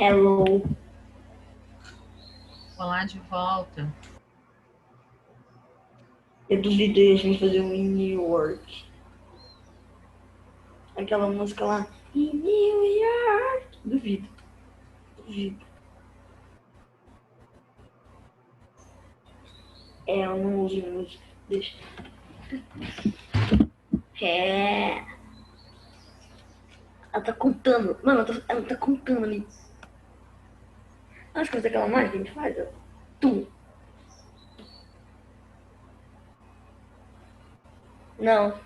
Hello. Olá de volta. Eu duvido a gente fazer um em New York. Aquela música lá. Em New York. Duvido. Eu não uso música. Deixa. Ela tá contando. Mano, ela tá contando ali. Acho que aquela mágica que a gente faz. Ó. Tum. Não.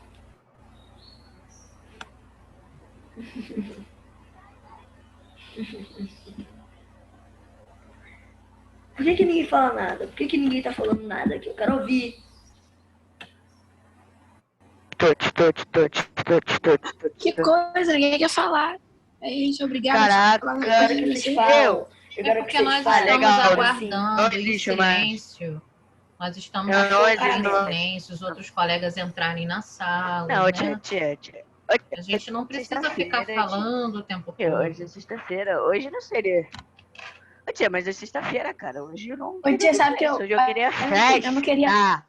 Por que ninguém fala nada? Por que ninguém tá falando nada aqui? Eu quero ouvir. Que coisa, ninguém quer falar. A gente é obrigado Caraca, a falar uma Quero coisa que de vocês vocês. falam. É porque nós falem. estamos legal, aguardando em lixo, mas- silêncio. Nós estamos Eu não aguardando existe, em silêncio os outros colegas entrarem na sala, Não, né? tia. A gente não precisa ficar falando o tempo todo. Hoje é sexta-feira, hoje não seria. Ô, tia, mas é sexta-feira, cara. Hoje eu não Ô, queria tia, sabe que isso. Hoje eu queria festa. eu não queria.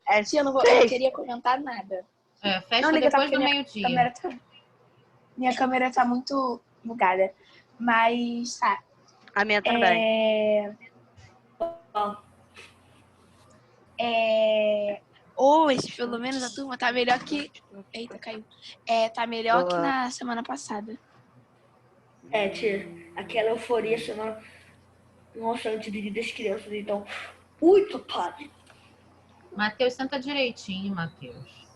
É Tia, eu não sexta. queria comentar nada. É, festa Não liga, tá? depois Porque do meio-dia. Minha câmera tá muito bugada. Mas, tá. A minha também. Hoje, pelo menos, a turma tá melhor que... Eita, caiu. Tá melhor que na semana passada. Tia, aquela euforia chamando. Nossa, antes de das crianças, então. Ui, papai. Matheus, senta direitinho, Matheus.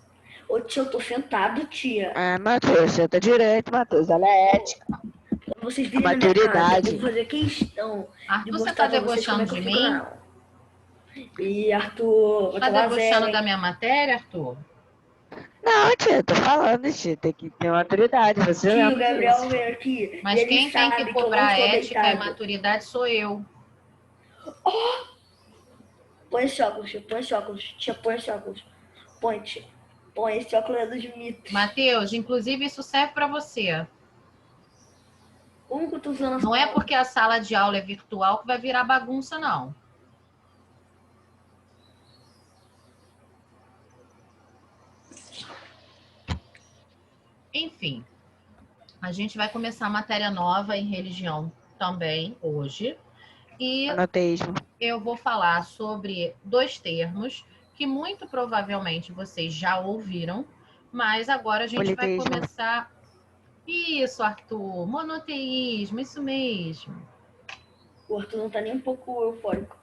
Ô, tia, eu tô sentado, tia. Matheus, senta direito, Matheus. Ela é ética. Quando vocês virem na minha maturidade. casa, eu vou fazer questão Arthur, de você mostrar tá pra vocês como é debochando que de eu fico mim? na aula. E Arthur, vou Tá tomar debochando zero, da hein? minha matéria, Arthur? Não, tia, tô falando, tia. Tem que ter maturidade. Você Tio, o lembra Gabriel disso. veio aqui. Mas e ele quem tem sabe que eu não cobrar estou ética e deitado. maturidade sou eu. Põe esse óculos, tia, põe esse óculos. Tia, põe esse óculos. Põe, tia. Põe esse óculos é dos mitos. Matheus, inclusive isso serve pra você. Como que eu tô usando essa Não é aula? porque a sala de aula é virtual que vai virar bagunça, não. Enfim, a gente vai começar a matéria nova em religião também hoje. E Monoteísmo. eu vou falar sobre dois termos que muito provavelmente vocês já ouviram, mas agora a gente vai Politeísmo. começar... Isso, Arthur, monoteísmo, isso mesmo. O Arthur não tá nem um pouco eufórico.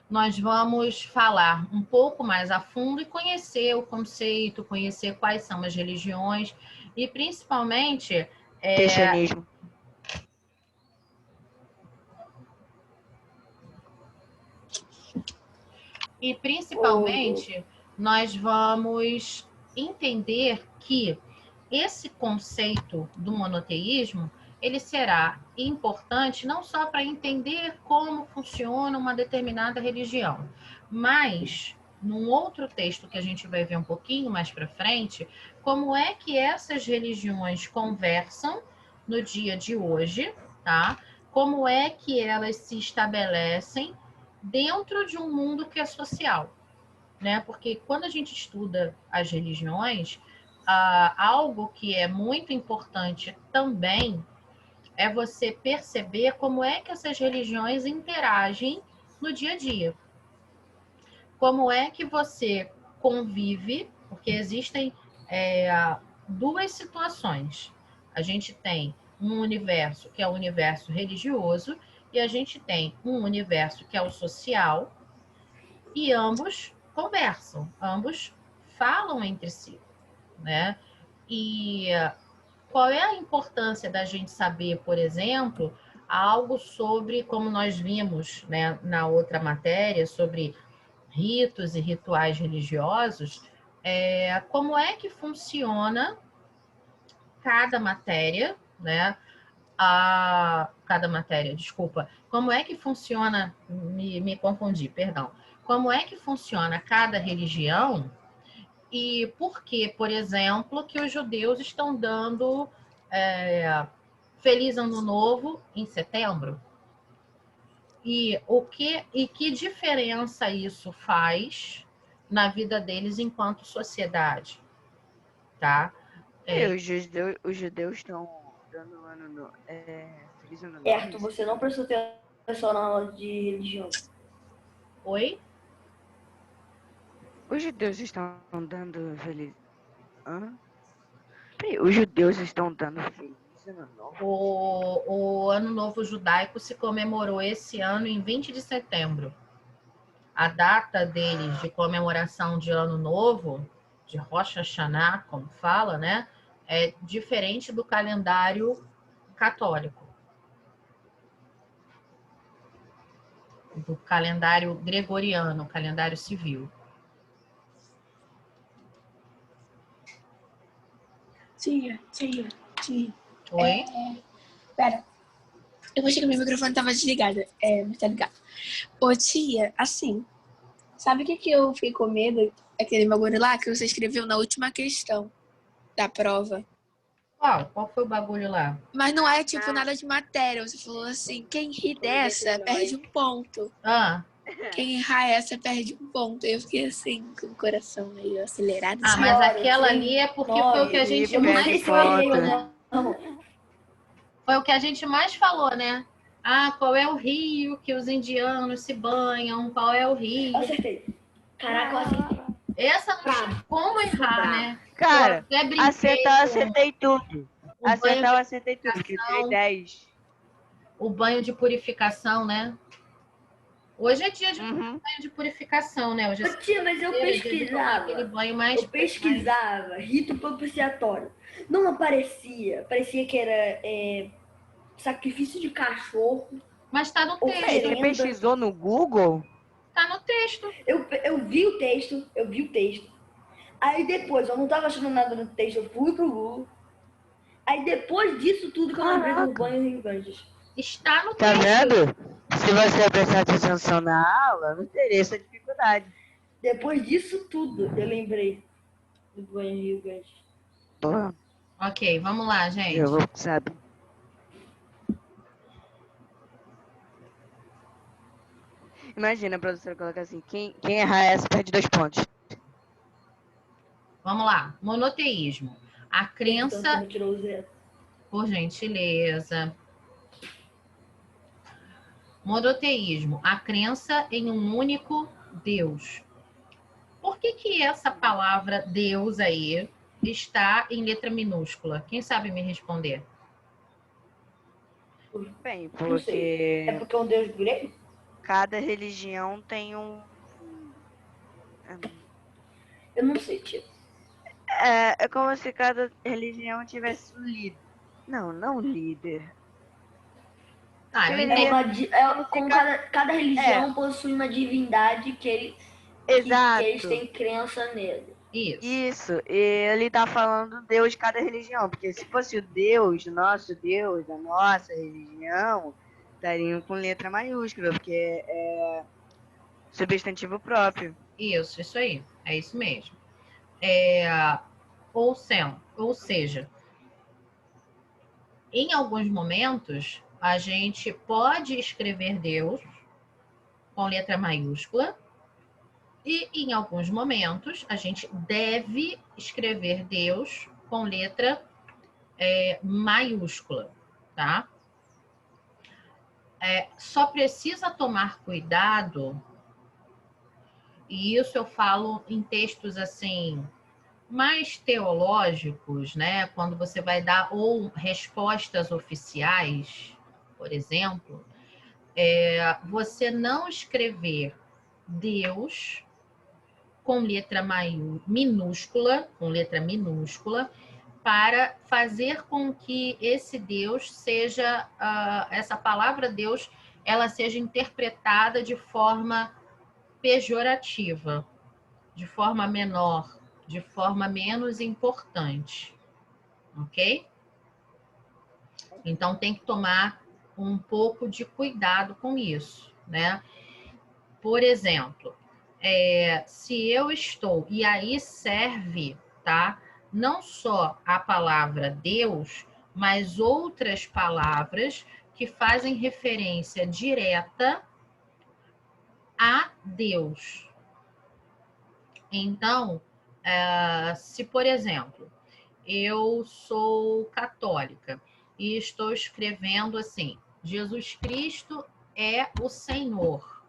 Nós vamos falar um pouco mais a fundo e conhecer o conceito, conhecer quais são as religiões e principalmente... Cristianismo. E principalmente nós vamos entender que esse conceito do monoteísmo ele será importante não só para entender como funciona uma determinada religião, mas num outro texto que a gente vai ver um pouquinho mais para frente, como é que essas religiões conversam no dia de hoje, tá? Como é que elas se estabelecem dentro de um mundo que é social, né? Porque quando a gente estuda as religiões, algo que é muito importante também é você perceber como é que essas religiões interagem no dia a dia. Como é que você convive, porque existem duas situações. A gente tem um universo que é o universo religioso e a gente tem um universo que é o social, e ambos conversam, ambos falam entre si, né? E qual é a importância da gente saber, por exemplo, algo sobre, como nós vimos, né, na outra matéria, sobre ritos e rituais religiosos, como é que funciona cada matéria, né? Como é que funciona, me confundi, perdão. Como é que funciona cada religião e por que, por exemplo, que os judeus estão dando Feliz Ano Novo em setembro. E que diferença isso faz na vida deles enquanto sociedade, tá? Os judeus estão dando feliz ano novo. Certo, você não prestou atenção na aula de religião. Oi? Os judeus estão dando feliz... Hã? Peraí, os judeus estão dando feliz ano novo? O Ano Novo Judaico se comemorou esse ano em 20 de setembro. A data deles de comemoração de Ano Novo, de Rosh Hashanah, como fala, né? É diferente do calendário católico. Do calendário gregoriano, calendário civil. Tia. Oi? Pera. Eu achei que meu microfone tava desligado. Mas tá ligado. Ô, tia, assim, sabe o que eu fiquei com medo? Aquele bagulho lá que você escreveu na última questão da prova. Qual foi o bagulho lá? Mas não é, tipo, nada de matéria. Você falou assim, quem ri dessa perde um ponto. Quem errar essa perde um ponto. Eu fiquei assim, com o coração meio acelerado. Mas Senhora, aquela sim. ali é porque foi o que a gente Eu não mais sei se eu errei ou não. Foi o que a gente mais falou, né? Qual é o rio que os indianos se banham? Qual é o rio? Eu acertei. Caraca, eu acertei. Essa não tinha como errar, né? Cara, Eu até brinquei acertar, eu com acertei tudo. o banho Acertar, eu de acertei tudo, que eu tirei 10. o banho de purificação, né? Hoje é dia de Uhum. banho de purificação, né? Hoje é Tia, mas eu dia de tomar aquele pesquisava. banho mais... Eu pesquisava rito propiciatório. Não aparecia. Parecia que era sacrifício de cachorro. Mas tá no Ou texto. Peraí, você pesquisou no Google? Tá no texto. Eu vi o texto. Aí depois, eu não tava achando nada no texto, eu fui pro Google. Aí depois disso tudo que eu lembrei do banho em Ganges. Está no Tá texto. vendo? Se você prestar atenção na aula, não teria essa dificuldade. Depois disso tudo, eu lembrei do banho em Rio Grande. Porra, Ok, vamos lá, gente. eu vou, sabe? Imagina a professora colocar assim, quem errar essa perde 2 pontos. Vamos lá. Monoteísmo. A crença... Então, tirou o zero. Por gentileza. Monoteísmo. A crença em um único Deus. Por que essa palavra Deus aí está em letra minúscula? Quem sabe me responder? Bem, Não sei. É porque porque é um deus grego? cada religião tem um... Eu não sei, tia. É como se cada religião tivesse um líder. Não líder. Como cada religião possui uma divindade que eles têm crença nele. Isso. E ele tá falando Deus de cada religião. Porque se fosse o Deus, nosso Deus, da nossa religião, estariam com letra maiúscula, porque é substantivo próprio. Isso aí. É isso mesmo. Ou seja, em alguns momentos, a gente pode escrever Deus com letra maiúscula e, em alguns momentos, a gente deve escrever Deus com letra maiúscula, tá? Só precisa tomar cuidado, e isso eu falo em textos assim mais teológicos, né? Quando você vai dar ou respostas oficiais, por exemplo, você não escrever Deus com letra minúscula, para fazer com que esse Deus seja, essa palavra Deus, ela seja interpretada de forma pejorativa, de forma menor, de forma menos importante, ok? Então tem que tomar um pouco de cuidado com isso, né? Por exemplo, se eu estou, e aí serve, tá? Não só a palavra Deus, mas outras palavras que fazem referência direta a Deus. Então, se, por exemplo, eu sou católica e estou escrevendo assim, Jesus Cristo é o Senhor.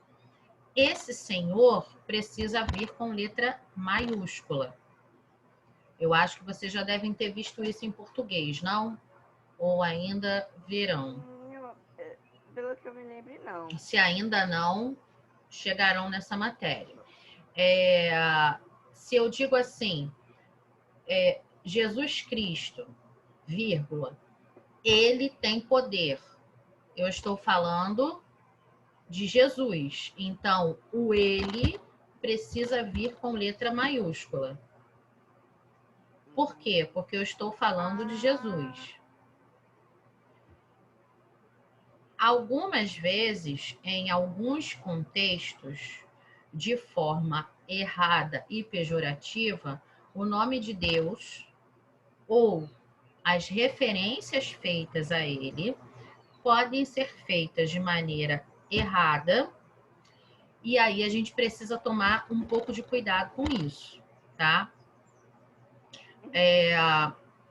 Esse Senhor precisa vir com letra maiúscula. Eu acho que vocês já devem ter visto isso em português, não? Ou ainda verão? Pelo que eu me lembro, não. Se ainda não, chegarão nessa matéria. Se eu digo assim, Jesus Cristo, vírgula, ele tem poder. Eu estou falando de Jesus. Então, o ele precisa vir com letra maiúscula. Por quê? Porque eu estou falando de Jesus. Algumas vezes, em alguns contextos, de forma errada e pejorativa, o nome de Deus ou as referências feitas a ele podem ser feitas de maneira errada, e aí a gente precisa tomar um pouco de cuidado com isso, tá?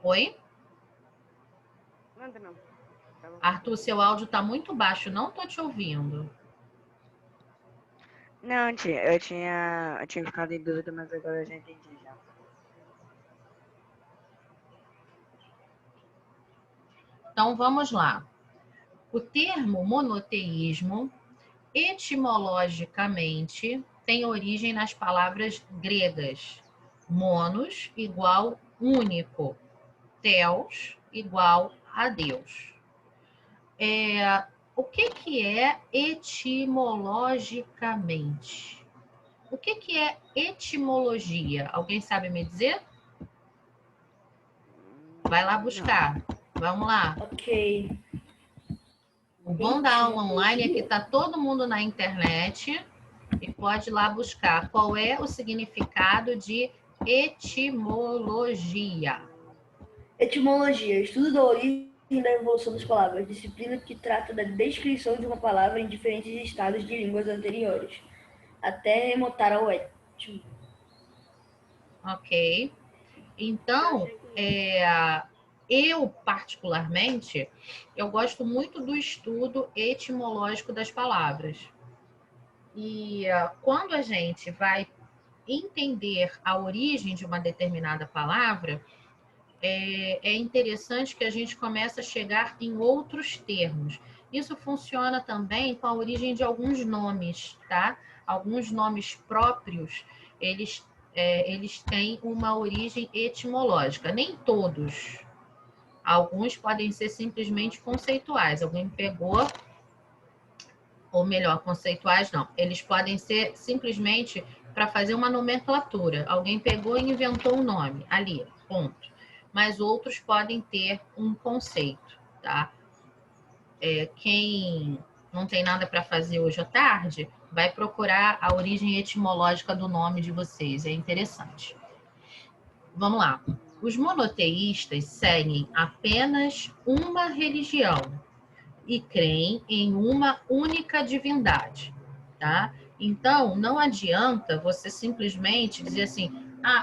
Oi? Não. Arthur, seu áudio tá muito baixo, não tô te ouvindo. Não, tia, eu tinha ficado em dúvida, mas agora eu já entendi já. Então vamos lá. O termo monoteísmo, etimologicamente, tem origem nas palavras gregas. Monos igual único. Theos igual a Deus. O que é etimologicamente? O que é etimologia? Alguém sabe me dizer? Vai lá buscar. Vamos lá. Ok. O bom da aula online é que está todo mundo na internet e pode ir lá buscar qual é o significado de etimologia. Etimologia, estudo da origem e da evolução das palavras, disciplina que trata da descrição de uma palavra em diferentes estados de línguas anteriores, até remontar ao étimo. Ok? Então, eu particularmente, eu gosto muito do estudo etimológico das palavras. E quando a gente vai entender a origem de uma determinada palavra, é interessante que a gente comece a chegar em outros termos. Isso funciona também com a origem de alguns nomes, tá? Alguns nomes próprios, eles têm uma origem etimológica. Nem todos. Alguns podem ser simplesmente conceituais. Alguém pegou, ou melhor, conceituais não. Eles podem ser simplesmente para fazer uma nomenclatura. Alguém pegou e inventou um nome ali, ponto. Mas outros podem ter um conceito, tá? Quem não tem nada para fazer hoje à tarde, vai procurar a origem etimológica do nome de vocês, é interessante. Vamos lá. Os monoteístas seguem apenas uma religião e creem em uma única divindade, tá? Então, não adianta você simplesmente dizer assim,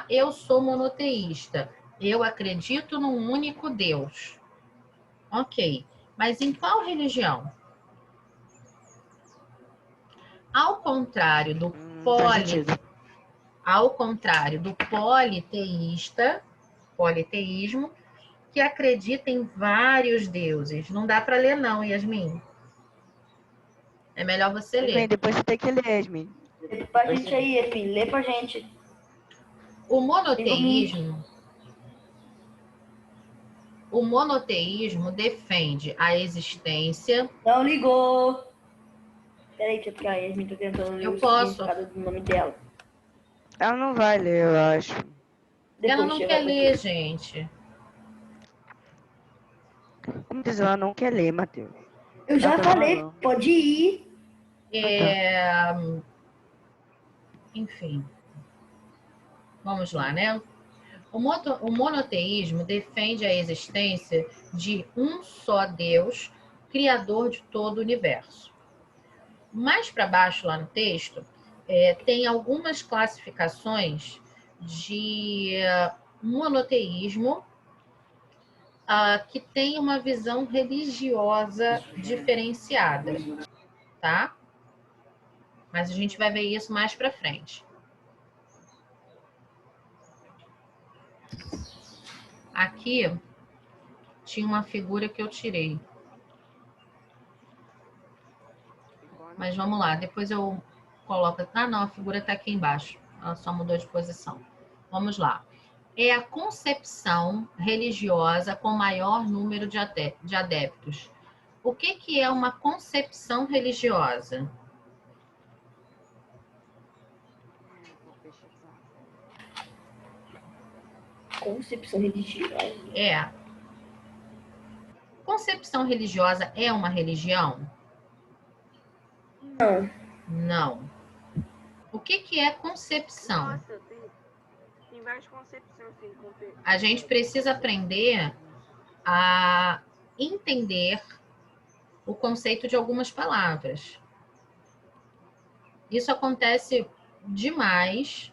eu sou monoteísta, eu acredito num único Deus. Ok, mas em qual religião? Ao contrário do politeísmo, que acredita em vários deuses. Não dá para ler não, Yasmin. É melhor você ler. Depois você tem que ler, Yasmin. Lê pra gente aí, Yasmin. Lê pra gente. O monoteísmo defende a existência... Não ligou. Peraí, deixa eu ficar. A Yasmin tá tentando ler o significado do nome dela. Ela não vai ler, eu acho. Ela não quer ler, gente. Como diz, ela não quer ler, Matheus. Eu já falei, pode ir. Enfim. Vamos lá, né? O monoteísmo defende a existência de um só Deus, criador de todo o universo. Mais para baixo, lá no texto, tem algumas classificações de monoteísmo que tem uma visão religiosa diferenciada, tá? Mas a gente vai ver isso mais para frente. Aqui tinha uma figura que eu tirei. Mas vamos lá, depois eu coloco... Ah, não, a figura está aqui embaixo. Ela só mudou de posição. Vamos lá. É a concepção religiosa com maior número de adeptos. O que é uma concepção religiosa? Concepção religiosa. Concepção religiosa é uma religião? Não. Não. O que é concepção? Nossa, tem várias concepções. A gente precisa aprender a entender o conceito de algumas palavras. Isso acontece demais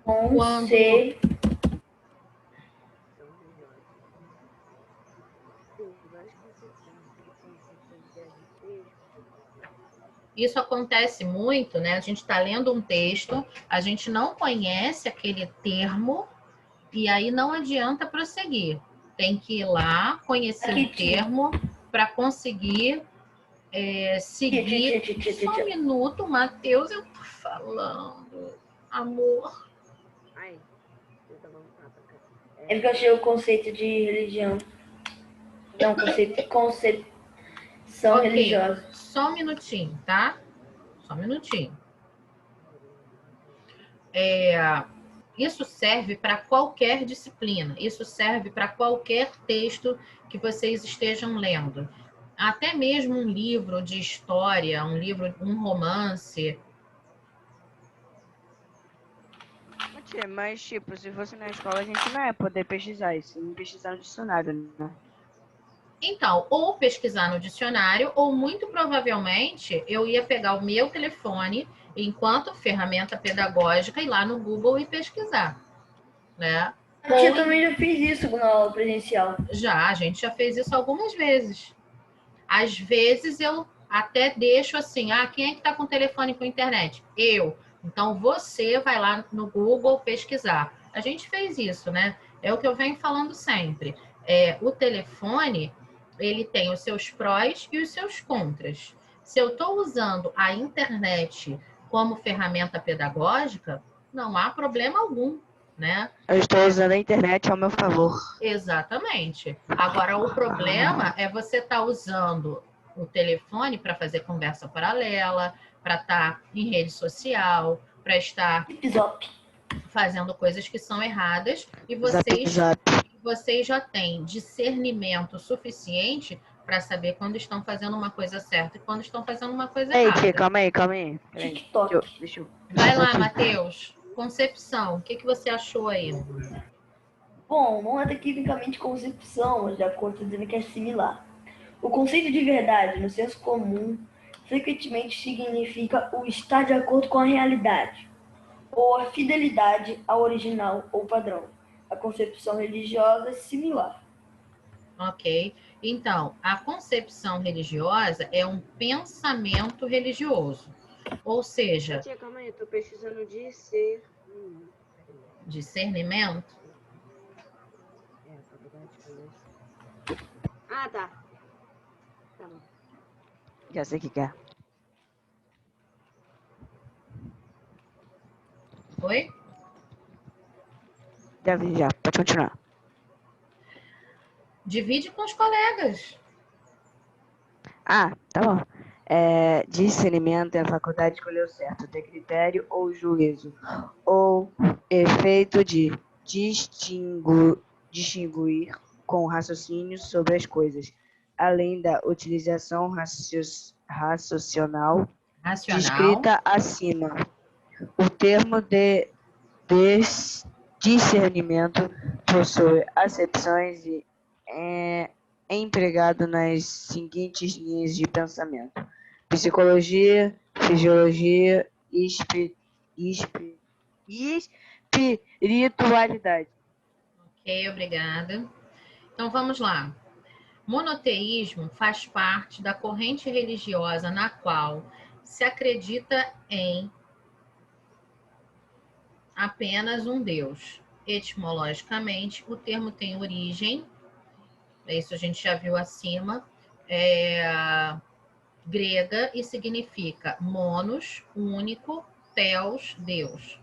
quando... Isso acontece muito, né? A gente está lendo um texto, a gente não conhece aquele termo e aí não adianta prosseguir. Tem que ir lá, conhecer o termo para conseguir seguir. Só um minuto, Matheus, eu tô falando. Amor. É porque eu achei o conceito de religião. Não, concepção religiosa. Só um minutinho, tá? Só um minutinho. Isso serve para qualquer disciplina. Isso serve para qualquer texto que vocês estejam lendo. Até mesmo um livro de história, um romance. Mas, tipo, se fosse na escola, a gente não ia poder pesquisar isso, não pesquisar no dicionário, né? Então, ou pesquisar no dicionário, ou muito provavelmente eu ia pegar o meu telefone enquanto ferramenta pedagógica, ir lá no Google e pesquisar, né? Eu também já fiz isso na aula presencial. A gente já fez isso algumas vezes. Às vezes eu até deixo assim, quem é que está com o telefone com internet? Eu. Então você vai lá no Google pesquisar. A gente fez isso, né? É o que eu venho falando sempre. O telefone, ele tem os seus prós e os seus contras. Se eu estou usando a internet como ferramenta pedagógica, não há problema algum, né? Eu estou usando a internet ao meu favor. Exatamente. Agora, o problema é você estar usando o telefone para fazer conversa paralela, para estar em rede social, para estar fazendo coisas que são erradas, e vocês já têm discernimento suficiente para saber quando estão fazendo uma coisa certa e quando estão fazendo uma coisa errada. Ei, calma aí. Vai lá, Matheus. Concepção, o que você achou aí? Bom, não é tecnicamente concepção, mas de acordo dizendo que é similar. O conceito de verdade, no senso comum, frequentemente significa o estar de acordo com a realidade, ou a fidelidade ao original ou padrão. A concepção religiosa é similar. Ok. Então, a concepção religiosa é um pensamento religioso. Ou seja... Tia, calma aí, eu tô pesquisando discernimento? Ah, tá. Tá bom. Já sei o que é. Oi? Já vi, já. Pode continuar. Divide com os colegas. Ah, tá bom. Discernimento é a faculdade de escolher o certo, ter critério ou juízo, ou efeito de distinguir com raciocínio sobre as coisas, além da utilização racional descrita acima. O termo discernimento, possui acepções e é empregado nas seguintes linhas de pensamento: psicologia, fisiologia e espiritualidade. Ok, obrigada. Então vamos lá. Monoteísmo faz parte da corrente religiosa na qual se acredita em apenas um Deus. Etimologicamente, o termo tem origem, isso a gente já viu acima, grega e significa monos, único, theos, Deus.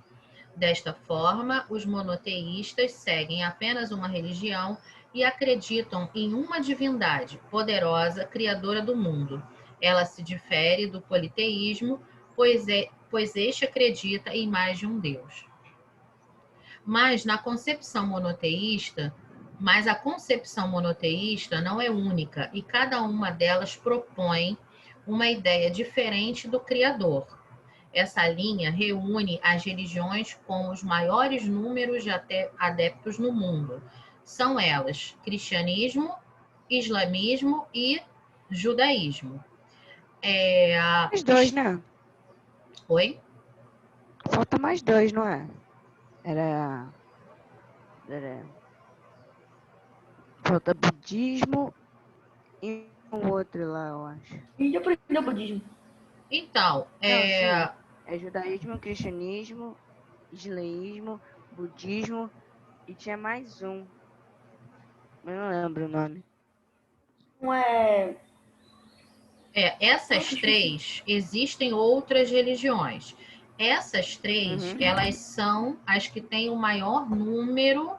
Desta forma, os monoteístas seguem apenas uma religião e acreditam em uma divindade poderosa, criadora do mundo. Ela se difere do politeísmo, pois este acredita em mais de um Deus. Mas a concepção monoteísta não é única e cada uma delas propõe uma ideia diferente do Criador. Essa linha reúne as religiões com os maiores números de adeptos no mundo. São elas cristianismo, islamismo e judaísmo. Mais dois, né? Oi? Falta mais dois, não é? Falta budismo e um outro lá, eu acho. E já aprendeu budismo. Então, Não, é judaísmo, cristianismo, islamismo, budismo e tinha mais um. Eu não lembro o nome. Não é. Essas três, existem outras religiões. Essas três, Uhum. elas são as que têm o maior número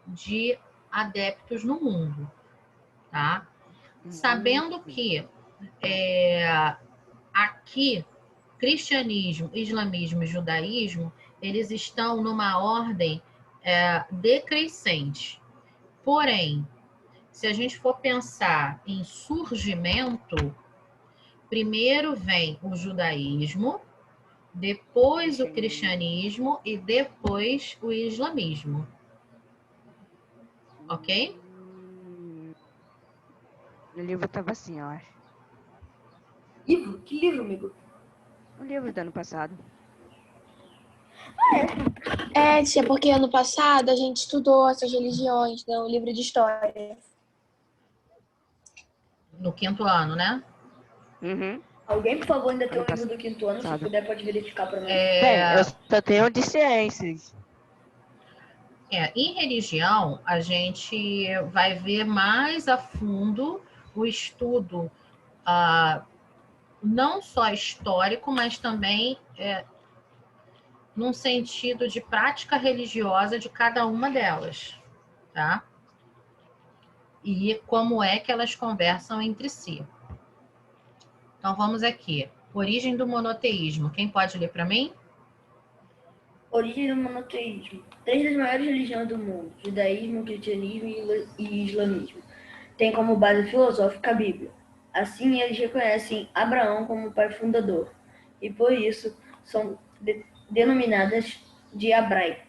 de adeptos no mundo, tá? Sabendo que aqui, cristianismo, islamismo e judaísmo, eles estão numa ordem decrescente. Porém, se a gente for pensar em surgimento, primeiro vem o judaísmo, depois o cristianismo e depois o islamismo. Ok? O livro tava assim, eu acho. Livro? Que livro, amigo? O livro do ano passado. Tia, porque ano passado a gente estudou essas religiões no livro de história. No 5º ano, né? Uhum. Alguém, por favor, ainda tem um Ano livro do 5º ano? Se passado. puder, pode verificar para mim. Bem, eu só tenho de ciências. Em religião, a gente vai ver mais a fundo o estudo, não só histórico, mas também num sentido de prática religiosa de cada uma delas, tá? E como é que elas conversam entre si. Então, vamos aqui. Origem do monoteísmo. Quem pode ler para mim? Origem do monoteísmo. 3 das maiores religiões do mundo, judaísmo, cristianismo e islamismo, têm como base filosófica a Bíblia. Assim, eles reconhecem Abraão como pai fundador, e por isso são denominadas de abrâmicas.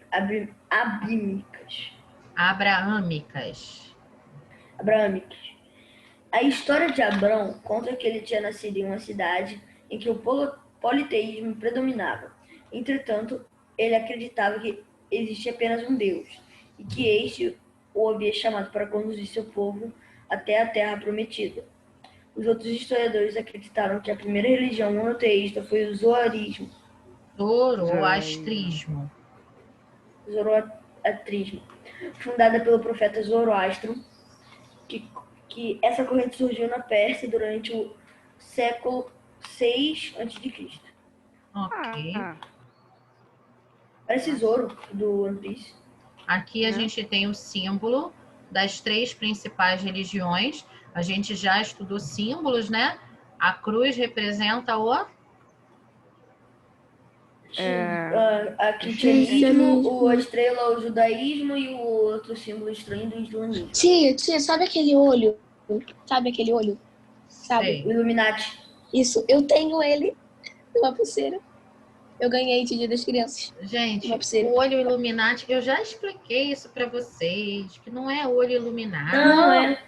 A história de Abrão conta que ele tinha nascido em uma cidade em que o politeísmo predominava. Entretanto, ele acreditava que existia apenas um Deus e que este o havia chamado para conduzir seu povo até a Terra Prometida. Os outros historiadores acreditaram que a primeira religião monoteísta foi o zoroastrismo. Zoroastrismo, fundada pelo profeta Zoroastro, que essa corrente surgiu na Pérsia durante o século VI a.C. Ok. Parece Zoro, do One Piece. Aqui a gente tem o símbolo das 3 principais religiões. A gente já estudou símbolos, né? A cruz representa o... A cristianismo, a estrela, o judaísmo e o outro símbolo estranho do islamismo. Tia, sabe aquele olho? Sabe aquele olho? Sabe? O Illuminati. Isso, eu tenho ele numa pulseira. Eu ganhei de Dia das Crianças. Gente, Uma pulseira. o olho Illuminati, eu já expliquei isso pra vocês, que não é olho Illuminati. Não, é.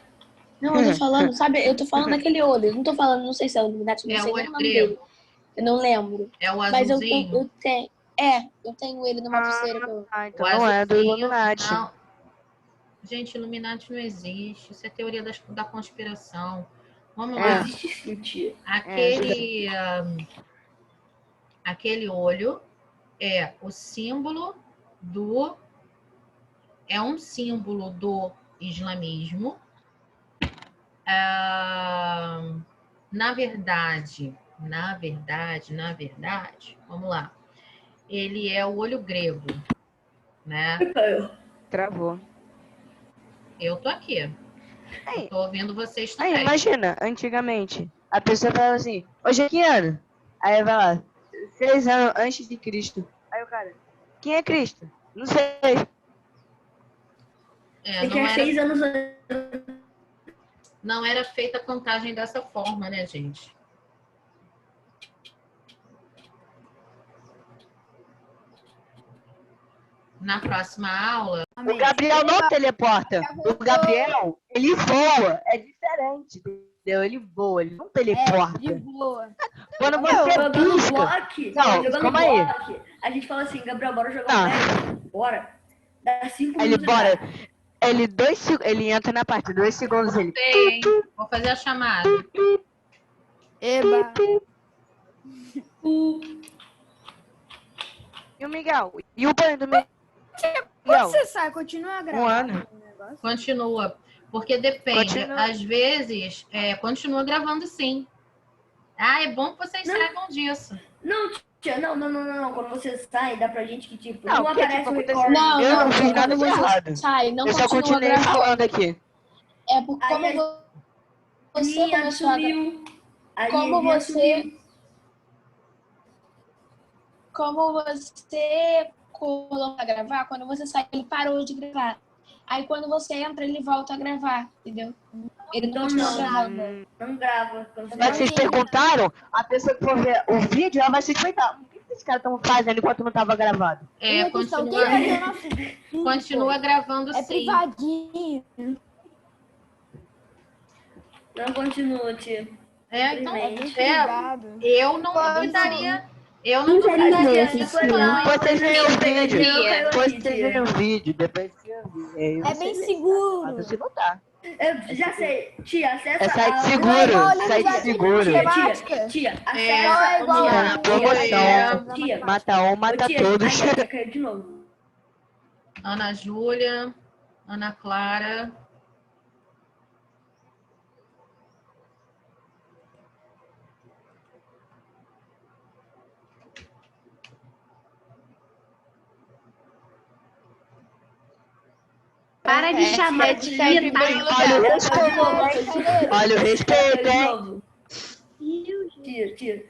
Não, eu tô falando, sabe? Eu tô falando daquele olho. Eu não tô falando, não sei se é o Illuminati, não É sei o nem olho o nome grego. dele. Eu não lembro. É o Mas azulzinho. eu tenho. eu tenho ele numa pulseira que eu. Ah, O então não é do azulzinho, Illuminati. não. Gente, Illuminati não existe. Isso é teoria da conspiração. Vamos lá. Existe sim, tia. Aquele olho é o símbolo do... É um símbolo do islamismo. Na verdade, vamos lá. Ele é o olho grego, né? Travou. Eu tô aqui. Aí, Eu tô ouvindo vocês aí, também. imagina, antigamente, a pessoa falava assim, hoje é que ano? Aí vai lá, 6 anos antes de Cristo. Aí o cara, quem é Cristo? Não sei. Você quer 6 anos antes. Não era feita a contagem dessa forma, né, gente? Na próxima aula, O Gabriel não teleporta. O Gabriel, ele voa. É diferente, entendeu? Ele voa, ele não teleporta. De boa. Quando você Jogando busca... bloco. Não, Jogando calma aí. bloco. A gente fala assim, Gabriel, bora jogar Não. um match. Bora. Dá 5 Aí ele minutos. bora. Ele entra na parte, 2 segundos ele... voltei, hein? Vou fazer a chamada. Eba. E o Miguel? E o banho do Miguel? Quando você sai, continua gravando ano. o negócio? Continua. Porque depende. Continua. Às vezes, continua gravando sim. Ah, é bom que vocês saibam disso. Não, tia, não. Quando você sai, dá pra gente que, tipo, Não, não porque, aparece tipo, o aconteceu- recorde. Não, Eu não fiz nada quando de errado. você sai, não Eu só continua continuei gravando. falando aqui. É porque Aí como você Minha começou a sumiu. Aí Como minha você- sumiu. Como você colocou a gravar, quando você sai, ele parou de gravar. Aí quando você entra, ele volta a gravar, entendeu? Ele não Então continua não. gravando. Não grava. Quando você Mas vocês vai- perguntaram, a pessoa que for ver o vídeo, ela vai se respeitar. O que esses caras estão fazendo enquanto não estava gravado? Minha questão, Continua, quem vai ver o nosso vídeo? continua gravando É sim. privadinho. Não continua, tia. Então, Privado. eu não duvidaria. Eu não Não duvidaria sei, disso, foi não. lá. Vocês veem o vídeo. Não caiu Depois aqui, vocês tia. veem o vídeo. Depois vocês veem o vídeo. Aí É você bem vê. seguro. Mas se botar. Eu já sei. Tia, acessa É site a... seguro. Site seguro. Tia, Não acessa... é igual tia, a promoção. Tia, Mata um, mata tia, todos. Aí, caiu de novo. Ana Júlia, Ana Clara. Para de chamar de Sempre Tita. bem Olha o lugar. respeito. Olha o respeito, hein? Tia,